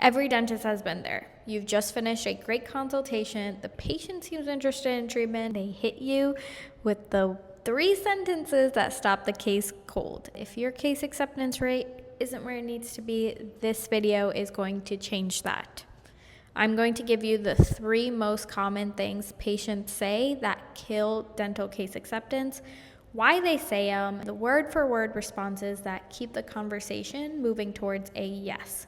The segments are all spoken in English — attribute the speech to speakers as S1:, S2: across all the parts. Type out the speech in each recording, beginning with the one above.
S1: Every dentist has been there. You've just finished a great consultation. The patient seems interested in treatment. They hit you with the 3 sentences that stop the case cold. If your case acceptance rate isn't where it needs to be, this video is going to change that. I'm going to give you the 3 most common things patients say that kill dental case acceptance, why they say them, the word-for-word responses that keep the conversation moving towards a yes.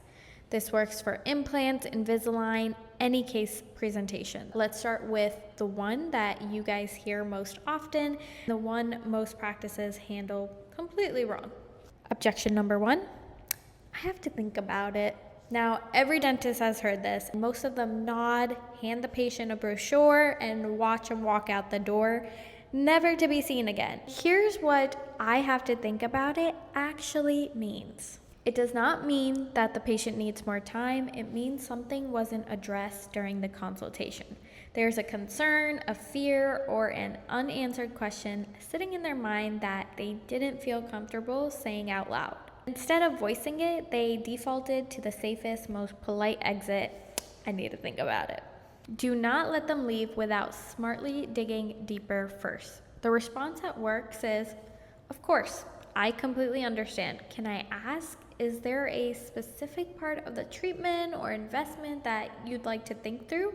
S1: This works for implants, Invisalign, any case presentation. Let's start with the one that you guys hear most often, the one most practices handle completely wrong. Objection number 1, I have to think about it. Now, every dentist has heard this. Most of them nod, hand the patient a brochure, and watch them walk out the door, never to be seen again. Here's what I have to think about it actually means. It does not mean that the patient needs more time. It means something wasn't addressed during the consultation. There's a concern, a fear, or an unanswered question sitting in their mind that they didn't feel comfortable saying out loud. Instead of voicing it, they defaulted to the safest, most polite exit. I need to think about it. Do not let them leave without smartly digging deeper first. The response that works is, of course, I completely understand. Can I ask, is there a specific part of the treatment or investment that you'd like to think through?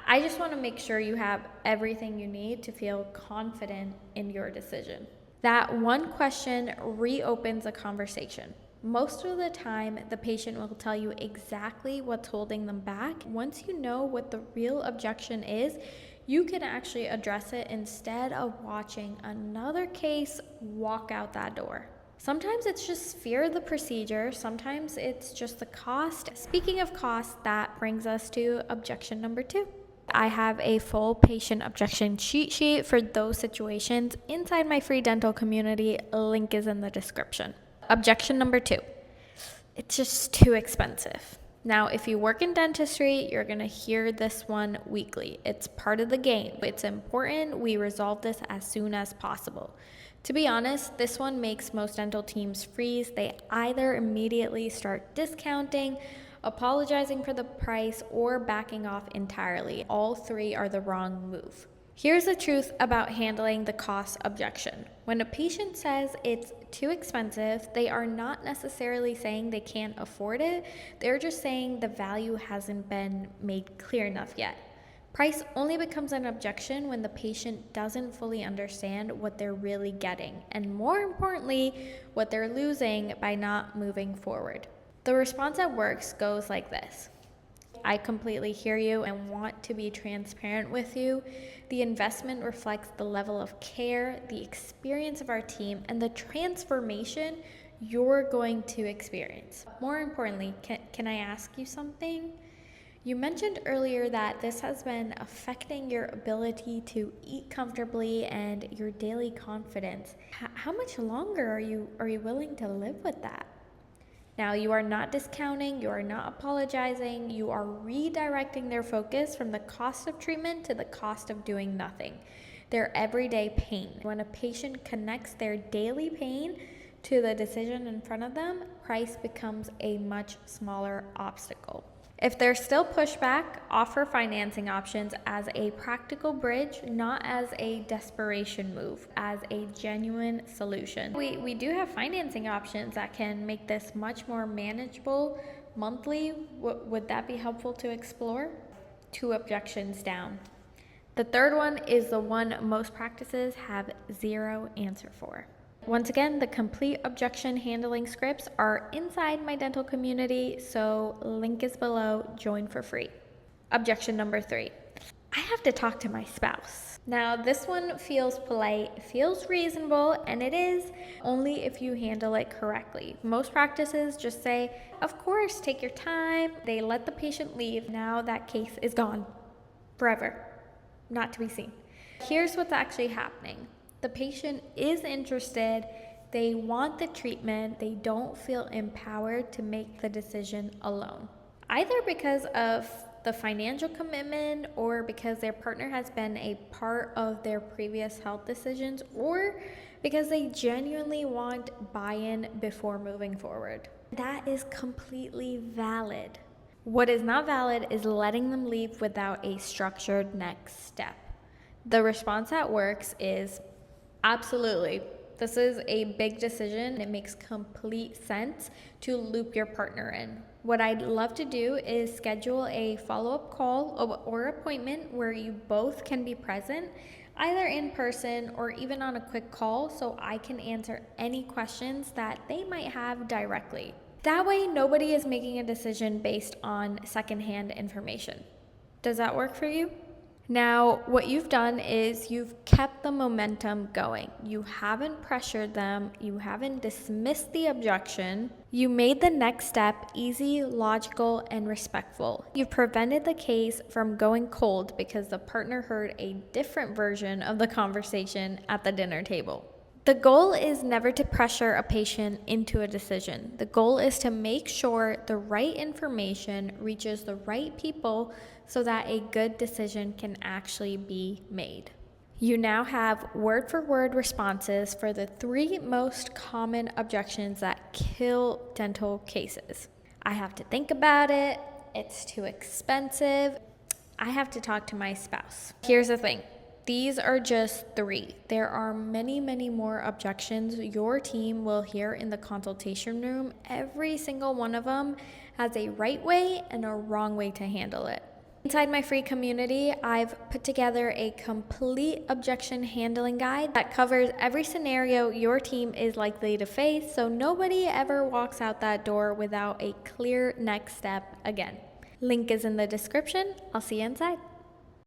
S1: I just want to make sure you have everything you need to feel confident in your decision. That one question reopens a conversation. Most of the time, the patient will tell you exactly what's holding them back. Once you know what the real objection is, you can actually address it instead of watching another case walk out that door. Sometimes it's just fear of the procedure. Sometimes it's just the cost. Speaking of cost, that brings us to objection number 2. I have a full patient objection cheat sheet for those situations inside my free dental community. Link is in the description. Objection number 2, it's just too expensive. Now, if you work in dentistry, you're going to hear this one weekly. It's part of the game. It's important we resolve this as soon as possible. To be honest, this one makes most dental teams freeze. They either immediately start discounting, apologizing for the price, or backing off entirely. All 3 are the wrong move. Here's the truth about handling the cost objection. When a patient says it's too expensive, they are not necessarily saying they can't afford it. They're just saying the value hasn't been made clear enough yet. Price only becomes an objection when the patient doesn't fully understand what they're really getting, and more importantly, what they're losing by not moving forward. The response that works goes like this. I completely hear you and want to be transparent with you. The investment reflects the level of care, the experience of our team, and the transformation you're going to experience. More importantly, can I ask you something? You mentioned earlier that this has been affecting your ability to eat comfortably and your daily confidence. How much longer are you willing to live with that? Now, you are not discounting, you are not apologizing, you are redirecting their focus from the cost of treatment to the cost of doing nothing, their everyday pain. When a patient connects their daily pain to the decision in front of them, price becomes a much smaller obstacle. If there's still pushback, offer financing options as a practical bridge, not as a desperation move, as a genuine solution. We do have financing options that can make this much more manageable monthly. Would that be helpful to explore? 2 objections down. The third one is the one most practices have 0 answer for. Once again, the complete objection handling scripts are inside my dental community, so link is below, join for free. Objection number 3, I have to talk to my spouse. Now, this one feels polite, feels reasonable, and it is only if you handle it correctly. Most practices just say, of course, take your time. They let the patient leave. Now that case is gone forever, not to be seen. Here's what's actually happening. The patient is interested, they want the treatment, they don't feel empowered to make the decision alone. Either because of the financial commitment or because their partner has been a part of their previous health decisions, or because they genuinely want buy-in before moving forward. That is completely valid. What is not valid is letting them leave without a structured next step. The response that works is absolutely. This is a big decision. It makes complete sense to loop your partner in. What I'd love to do is schedule a follow-up call or appointment where you both can be present, either in person or even on a quick call, so I can answer any questions that they might have directly. That way, nobody is making a decision based on secondhand information. Does that work for you? Now, what you've done is you've kept the momentum going. You haven't pressured them. You haven't dismissed the objection. You made the next step easy, logical, and respectful. You've prevented the case from going cold because the partner heard a different version of the conversation at the dinner table. The goal is never to pressure a patient into a decision. The goal is to make sure the right information reaches the right people so that a good decision can actually be made. You now have word-for-word responses for the 3 most common objections that kill dental cases. I have to think about it. It's too expensive. I have to talk to my spouse. Here's the thing. These are just 3. There are many, many more objections your team will hear in the consultation room. Every single one of them has a right way and a wrong way to handle it. Inside my free community, I've put together a complete objection handling guide that covers every scenario your team is likely to face, so nobody ever walks out that door without a clear next step again. Link is in the description. I'll see you inside.